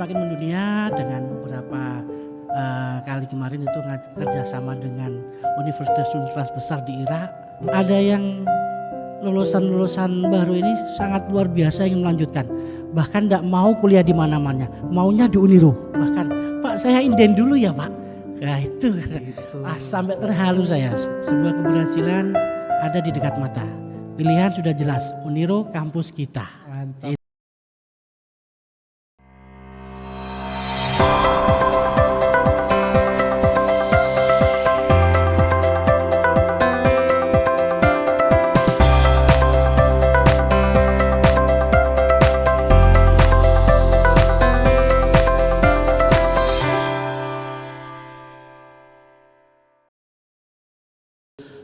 semakin mendunia dengan beberapa kali kemarin itu kerjasama dengan universitas besar di Irak. Ada yang lulusan baru ini sangat luar biasa yang melanjutkan. Bahkan tidak mau kuliah di mana-mana, maunya di Uniro. Bahkan, Pak saya inden dulu ya Pak. Nah itu. Sampai terhalu saya. Sebuah keberhasilan ada di dekat mata. Pilihan sudah jelas, Uniro kampus kita. Mantap.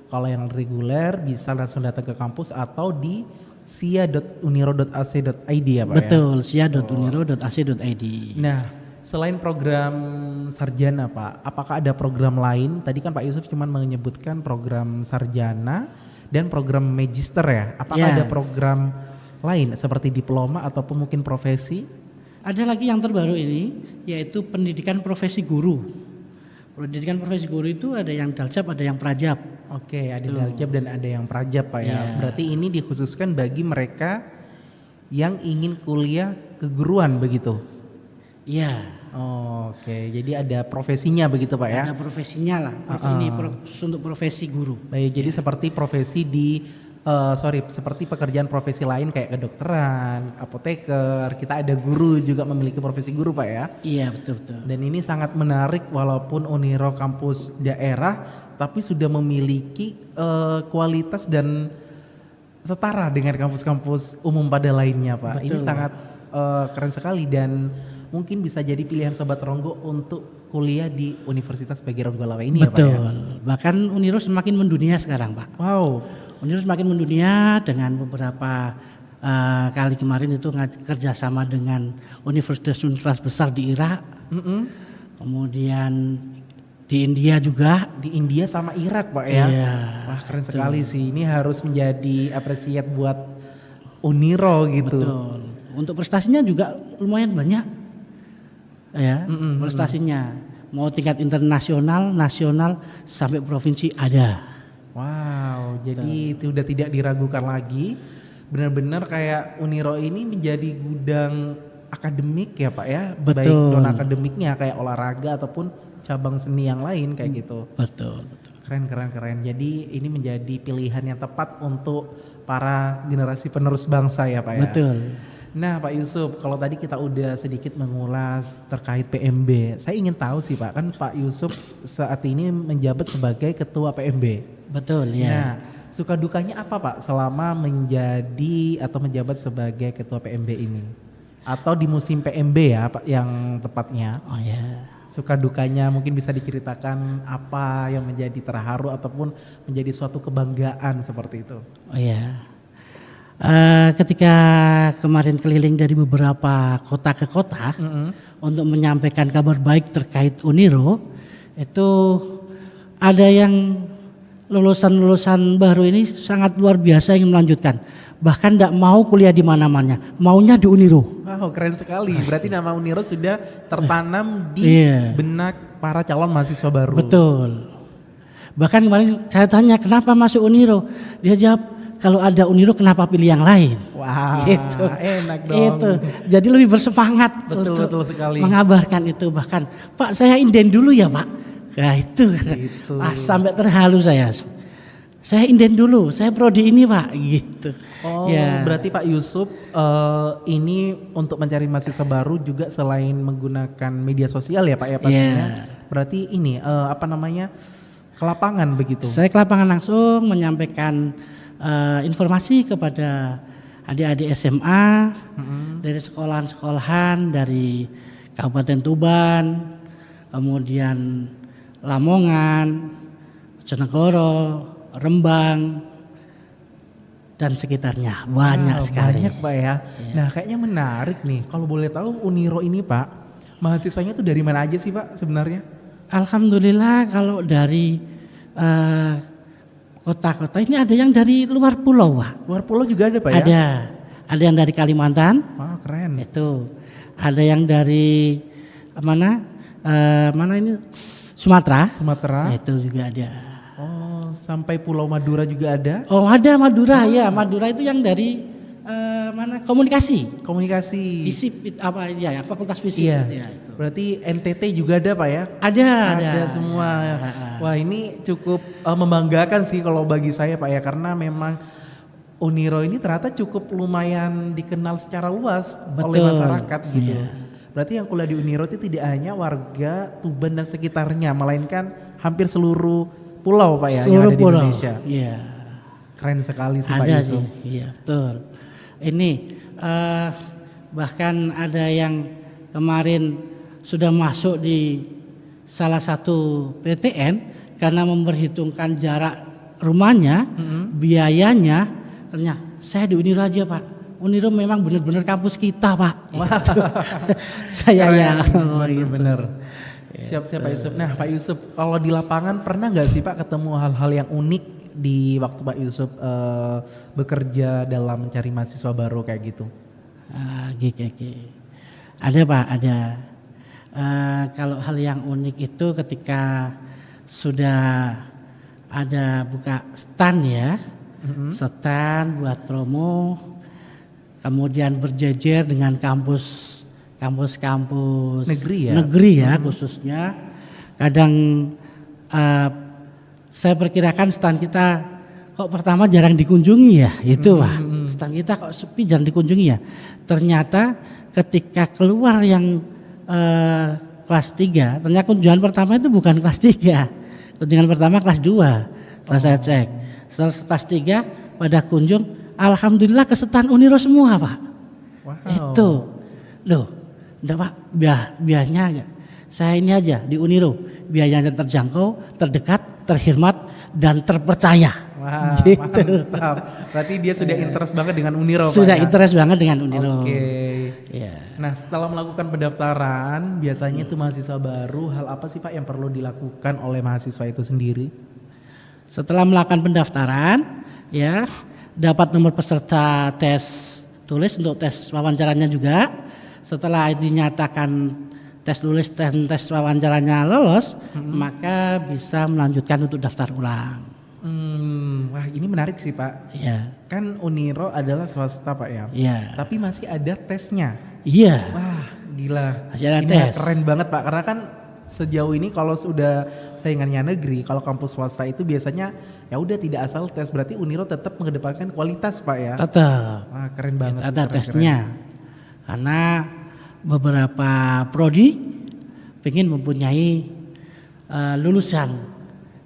Kalau yang reguler bisa langsung datang ke kampus atau di sia.uniro.ac.id ya Pak. Betul, sia.uniro.ac.id. Nah, selain program sarjana Pak, apakah ada program lain? Tadi kan Pak Yusuf cuma menyebutkan program sarjana dan program magister ya. Apakah ada program lain seperti diploma ataupun mungkin profesi? Ada lagi yang terbaru ini, yaitu pendidikan profesi guru. Pendidikan profesi guru itu ada yang daljab, ada yang prajab. Oke, ada daljab dan ada yang prajab Pak ya. Berarti ini dikhususkan bagi mereka yang ingin kuliah keguruan begitu? Iya. Oke, jadi ada profesinya begitu Pak ya? Ada profesinya lah, ini untuk profesi guru. Baik, jadi seperti profesi seperti pekerjaan profesi lain kayak kedokteran, apoteker, kita ada guru juga memiliki profesi guru Pak ya? Iya betul. Dan ini sangat menarik walaupun Uniro kampus daerah tapi sudah memiliki kualitas dan setara dengan kampus-kampus umum pada lainnya Pak. Betul. Ini sangat keren sekali dan mungkin bisa jadi pilihan Sobat Ronggo untuk kuliah di Universitas Peggy Ronggolawe ini ya Pak ya? Betul, bahkan Uniro semakin mendunia sekarang Pak. Wow. Uniro semakin mendunia dengan beberapa kali kemarin itu kerjasama dengan universitas besar di Irak. Kemudian di India juga. Di India sama Irak Pak ya? Iya. Wah keren sekali sih, ini harus menjadi apresiat buat Uniro gitu. Betul. Untuk prestasinya juga lumayan banyak ya, prestasinya. Mau tingkat internasional, nasional, sampai provinsi ada. Wow, jadi itu udah tidak diragukan lagi. Benar-benar kayak Uniro ini menjadi gudang akademik ya Pak ya? Betul. Baik non akademiknya kayak olahraga ataupun cabang seni yang lain kayak gitu. Betul. Keren. Jadi ini menjadi pilihan yang tepat untuk para generasi penerus bangsa ya Pak ya? Betul. Nah Pak Yusuf, kalau tadi kita udah sedikit mengulas terkait PMB, saya ingin tahu sih Pak, kan Pak Yusuf saat ini menjabat sebagai Ketua PMB. Betul ya. Nah, suka dukanya apa Pak selama menjadi atau menjabat sebagai Ketua PMB ini? Atau di musim PMB ya Pak yang tepatnya? Oh ya. Suka dukanya mungkin bisa diceritakan apa yang menjadi terharu ataupun menjadi suatu kebanggaan seperti itu? Oh ya. Ketika kemarin keliling dari beberapa kota ke kota untuk menyampaikan kabar baik terkait Uniro, itu ada yang lulusan baru ini sangat luar biasa yang melanjutkan. Bahkan tidak mau kuliah di mana-mana, maunya di Uniro. Wow, keren sekali. Berarti nama Uniro sudah tertanam di benak para calon mahasiswa baru. Betul. Bahkan kemarin saya tanya kenapa masuk Uniro, dia jawab kalau ada Uniro kenapa pilih yang lain? Wah, gitu. Enak dong. Itu. Jadi lebih bersemangat betul sekali. Mengabarkan itu. Bahkan, Pak saya inden dulu ya Pak. Nah itu. Sampai terhalu saya. Saya inden dulu, saya prodi ini Pak. Gitu. Oh, berarti Pak Yusuf ini untuk mencari mahasiswa baru juga selain menggunakan media sosial ya Pak ya pastinya. Berarti ini ke lapangan begitu. Saya ke lapangan langsung menyampaikan informasi kepada adik-adik SMA dari sekolahan-sekolahan dari Kabupaten Tuban, kemudian Lamongan, Bojonegoro, Rembang, dan sekitarnya. Banyak sekali. Banyak Pak ya. Nah kayaknya menarik nih, kalau boleh tahu Uniro ini Pak, mahasiswanya tuh dari mana aja sih Pak sebenarnya? Alhamdulillah kalau dari kota-kota ini ada yang dari luar pulau Pak. Luar pulau juga ada Pak ya? Ada yang dari Kalimantan. Wah keren. Itu ada yang dari mana? Mana ini Sumatera. Sumatera. Itu juga ada. Oh, sampai Pulau Madura juga ada. Oh, ada Madura ya. Madura itu yang dari mana? Komunikasi. Komunikasi. Fisip apa ya? Fakultas Fisip. Iya. Ya, itu. Berarti NTT juga ada Pak ya? Ada. Semua. Wah, ini cukup membanggakan sih kalau bagi saya Pak ya, karena memang Uniro ini ternyata cukup lumayan dikenal secara luas oleh Betul. masyarakat gitu. Iya. Berarti yang kuliah di Uniro itu tidak hanya warga Tuban dan sekitarnya, melainkan hampir seluruh pulau Pak ya, yang Seluruh ada di pulau. Indonesia. Iya. Keren sekali sih Pak Ada Yusuf. sih. Iya, betul. Ini bahkan ada yang kemarin sudah masuk di salah satu PTN karena memperhitungkan jarak rumahnya, biayanya, ternyata saya di Uniro aja Pak. Uniro memang benar-benar kampus kita Pak. Gitu. Saya ya. Bener-bener. Siap-siap Pak Yusuf. Nah Pak Yusuf, kalau di lapangan pernah nggak sih Pak ketemu hal-hal yang unik di waktu Pak Yusuf bekerja dalam mencari mahasiswa baru kayak gitu? Oke. Ada Pak, ada. Kalau hal yang unik itu ketika sudah ada buka stand ya, stand buat promo, kemudian berjejer dengan kampus negeri ya khususnya. Kadang saya perkirakan stand kita kok pertama jarang dikunjungi ya, itu Pak. Stand kita kok sepi jarang dikunjungi ya. Ternyata ketika keluar yang kelas 3, ternyata kunjungan pertama itu bukan kelas 3. Kunjungan pertama kelas 2. Setelah saya cek. Setelah kelas 3 pada kunjung, alhamdulillah ke stand Uniro semua Pak. Wow. Itu. Loh, enggak Pak, biayanya aja. Saya ini aja di Uniro, biayanya terjangkau, terdekat, terhormat dan terpercaya. Wah, Gitu. mantap. Berarti dia sudah interest banget dengan Uniro Sudah Pak ya? interest banget dengan Uniro. Oke. Ya. Nah setelah melakukan pendaftaran, biasanya itu mahasiswa baru, hal apa sih Pak yang perlu dilakukan oleh mahasiswa itu sendiri? Setelah melakukan pendaftaran, ya dapat nomor peserta tes tulis untuk tes wawancaranya juga. Setelah dinyatakan tes tulis dan tes wawancaranya lolos, maka bisa melanjutkan untuk daftar ulang. Wah ini menarik sih Pak. Ya, Kan Uniro adalah swasta Pak ya. iya, Tapi masih ada tesnya. iya. Wah gila. Masih ada Ini tes. keren banget Pak. Karena kan sejauh ini kalau sudah saingannya negeri, kalau kampus swasta itu biasanya ya udah tidak asal tes. Berarti Uniro tetap mengedepankan kualitas Pak ya. Tetap Wah keren banget. ada keren, tesnya. Karena beberapa prodi ingin mempunyai lulusan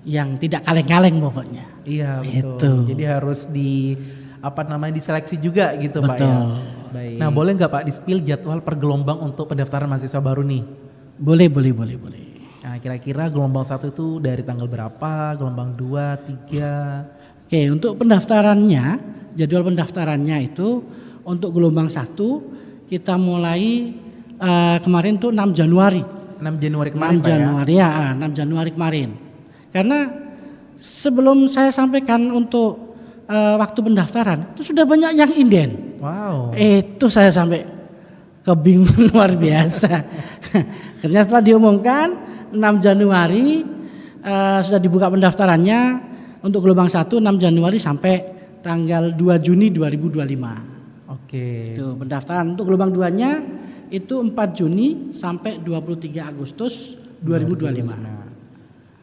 yang tidak kaleng-kaleng pokoknya. Iya betul. Itu. Jadi harus diseleksi juga gitu Pak ya. Betul. Baik. Nah boleh nggak Pak di-spill jadwal per gelombang untuk pendaftaran mahasiswa baru nih? Boleh. Nah kira-kira gelombang 1 itu dari tanggal berapa? Gelombang 2, 3? Oke, untuk pendaftarannya, jadwal pendaftarannya itu untuk gelombang 1 kita mulai kemarin tuh 6 Januari. 6 Januari kemarin 6 Pak ya? Januari ya, 6 Januari kemarin. Karena sebelum saya sampaikan untuk waktu pendaftaran itu sudah banyak yang inden. Wow. Itu saya sampai kebingungan luar biasa. Akhirnya setelah diumumkan 6 Januari sudah dibuka pendaftarannya untuk gelombang 1 6 Januari sampai tanggal 2 Juni 2025. Oke. Itu pendaftaran untuk gelombang 2-nya itu 4 Juni sampai 23 Agustus 2025.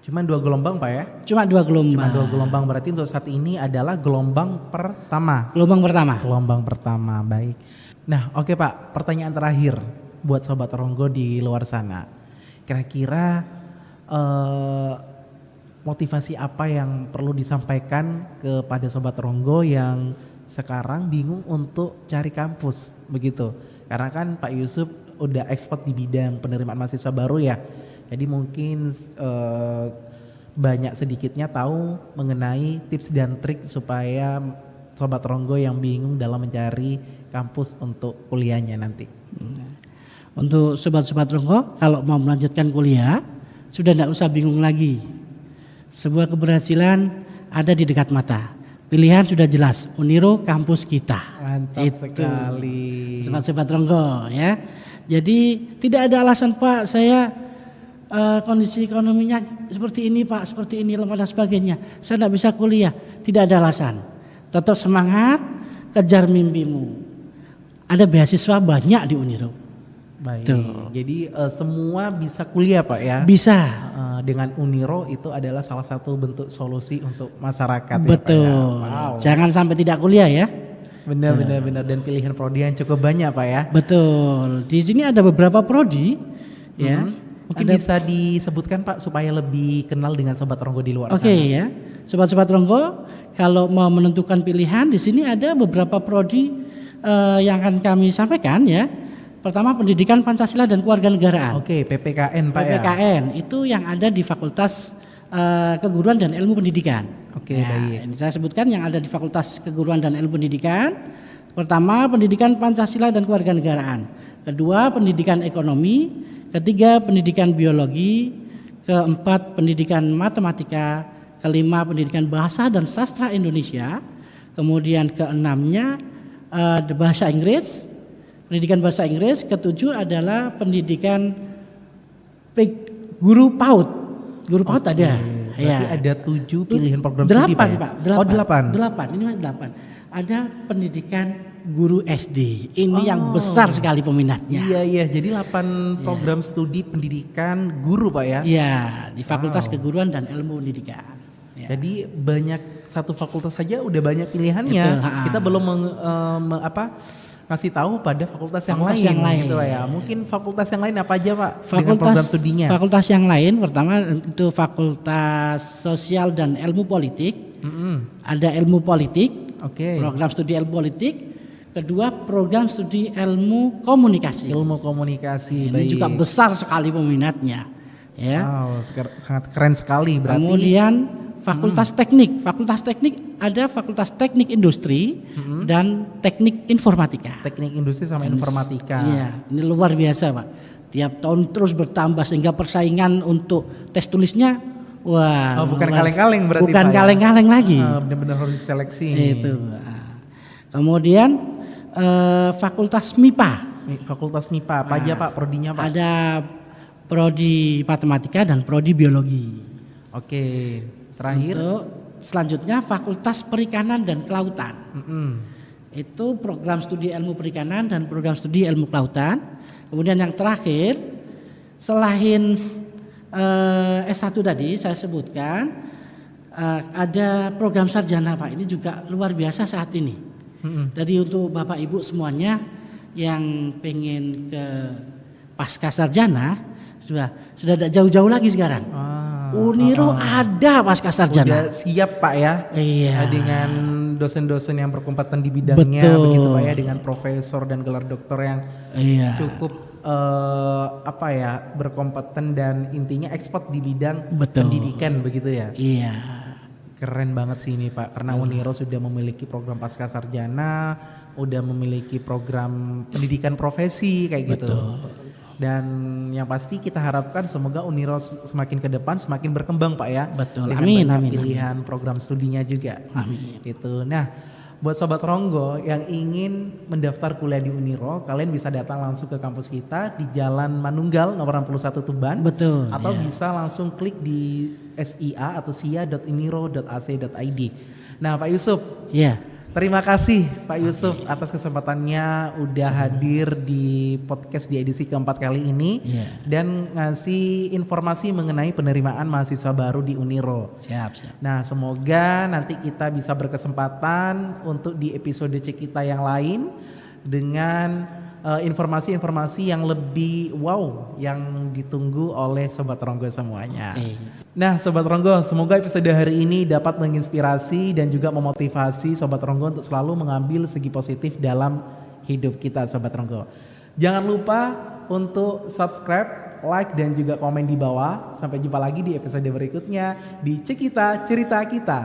Cuman 2 gelombang Pak ya? Cuma 2 gelombang. Cuma 2 gelombang, berarti untuk saat ini adalah gelombang pertama. Gelombang pertama. Gelombang pertama, baik. Nah oke Pak, pertanyaan terakhir buat Sobat Ronggo di luar sana. Kira-kira motivasi apa yang perlu disampaikan kepada Sobat Ronggo yang sekarang bingung untuk cari kampus begitu? Karena kan Pak Yusuf udah expert di bidang penerimaan mahasiswa baru ya. Jadi mungkin banyak sedikitnya tahu mengenai tips dan trik supaya Sobat Ronggo yang bingung dalam mencari kampus untuk kuliahnya nanti. Untuk sobat-sobat Ronggo kalau mau melanjutkan kuliah sudah tidak usah bingung lagi. Sebuah keberhasilan ada di dekat mata. Pilihan sudah jelas, Uniro kampus kita. Mantap sekali. Sobat-sobat Ronggo ya. Jadi tidak ada alasan Pak, saya kondisi ekonominya seperti ini Pak, seperti ini lemah dan sebagainya, saya tidak bisa kuliah. Tidak ada alasan. Tetap semangat, kejar mimpimu. Ada beasiswa banyak di Uniro. Baik. Tuh. Jadi semua bisa kuliah Pak ya. Bisa. Dengan Uniro itu adalah salah satu bentuk solusi untuk masyarakat. Betul. Ya, Pak, ya? Wow. Jangan sampai tidak kuliah ya. Benar dan pilihan prodi yang cukup banyak Pak ya. Betul. Di sini ada beberapa prodi ya. Mungkin bisa disebutkan Pak supaya lebih kenal dengan Sobat Ronggo di luar sana. Oke ya. Sobat-sobat Ronggo, kalau mau menentukan pilihan di sini ada beberapa prodi yang akan kami sampaikan ya. Pertama pendidikan Pancasila dan Kewarganegaraan. Oke, PPKN Pak ya. PPKN itu yang ada di Fakultas Keguruan dan Ilmu Pendidikan. Oke, Ya, baik. ini saya sebutkan yang ada di Fakultas Keguruan dan Ilmu Pendidikan. Pertama pendidikan Pancasila dan Kewarganegaraan. Kedua pendidikan ekonomi. Ketiga pendidikan biologi. Keempat pendidikan matematika. Kelima pendidikan bahasa dan sastra Indonesia. Kemudian keenamnya bahasa Inggris. Pendidikan bahasa Inggris. Ketujuh adalah pendidikan guru PAUD. Guru PAUD ada. Berarti ada 7 pilihan program studi Delapan Pak ya? Pak. Oh 8. Delapan. Ini masih 8. Ada pendidikan guru SD. Ini yang besar sekali peminatnya. Iya. Jadi 8 program studi pendidikan guru Pak ya? Iya, di Fakultas Keguruan dan Ilmu Pendidikan. Ya. Jadi banyak satu fakultas saja udah banyak pilihannya. Itu, Kita belum ngasih tahu pada fakultas yang Fakultas lain, yang lain. gitu ya. Mungkin fakultas yang lain apa aja Pak dengan program studinya? Fakultas yang lain pertama itu Fakultas Sosial dan Ilmu Politik. Ada Ilmu Politik. Oke. Program studi Ilmu Politik. Kedua program studi Ilmu Komunikasi. Ilmu komunikasi. Ini baik. juga besar sekali peminatnya. Ya. Wow, sangat keren sekali berarti. Kemudian Fakultas Teknik. Fakultas Teknik ada Fakultas Teknik Industri dan Teknik Informatika. Teknik industri sama informatika. Iya, ini luar biasa Pak. Tiap tahun terus bertambah sehingga persaingan untuk tes tulisnya, wah. Bukan kaleng-kaleng berarti Bukan Pak ya? kaleng-kaleng lagi. Benar-benar harus diseleksi. Itu. Kemudian Fakultas MIPA. Fakultas MIPA, apa aja Pak prodinya Pak? Ada prodi matematika dan prodi biologi. Oke, terakhir. Untuk selanjutnya Fakultas Perikanan dan Kelautan. Itu program studi ilmu perikanan dan program studi ilmu kelautan. Kemudian yang terakhir selain S1 tadi saya sebutkan ada program sarjana Pak. Ini juga luar biasa saat ini. Jadi untuk Bapak Ibu semuanya yang pengen ke pasca sarjana sudah tidak jauh-jauh lagi sekarang. Uniro ada pasca sarjana. Udah siap Pak ya? Iya. Dengan dosen-dosen yang berkompeten di bidangnya, Betul. begitu Pak ya, dengan profesor dan gelar doktor yang Iya. cukup berkompeten dan intinya ekspert di bidang Betul. pendidikan begitu ya. Iya. Keren banget sih ini Pak, karena Uniro sudah memiliki program pasca sarjana, udah memiliki program pendidikan profesi kayak gitu. Dan yang pasti kita harapkan semoga Uniro semakin ke depan semakin berkembang Pak ya. Betul. Dengan Amin, banyak amin, pilihan program studinya juga. Amin. Gitu. Nah, buat Sobat Ronggo yang ingin mendaftar kuliah di Uniro, kalian bisa datang langsung ke kampus kita di Jalan Manunggal nomor 61 Tuban. Betul. Atau ya. bisa langsung klik di SIA atau sia.uniro.ac.id. Nah, Pak Yusuf, Iya. terima kasih Pak Yusuf atas kesempatannya udah hadir di podcast di edisi keempat kali ini dan ngasih informasi mengenai penerimaan mahasiswa baru di Uniro. Siap. Nah, semoga nanti kita bisa berkesempatan untuk di episode kita yang lain dengan informasi-informasi yang lebih wow yang ditunggu oleh Sobat Ronggo semuanya. Oke. Nah Sobat Ronggo, semoga episode hari ini dapat menginspirasi dan juga memotivasi Sobat Ronggo untuk selalu mengambil segi positif dalam hidup kita Sobat Ronggo. Jangan lupa untuk subscribe, like dan juga komen di bawah. Sampai jumpa lagi di episode berikutnya di Cekita Cerita Kita.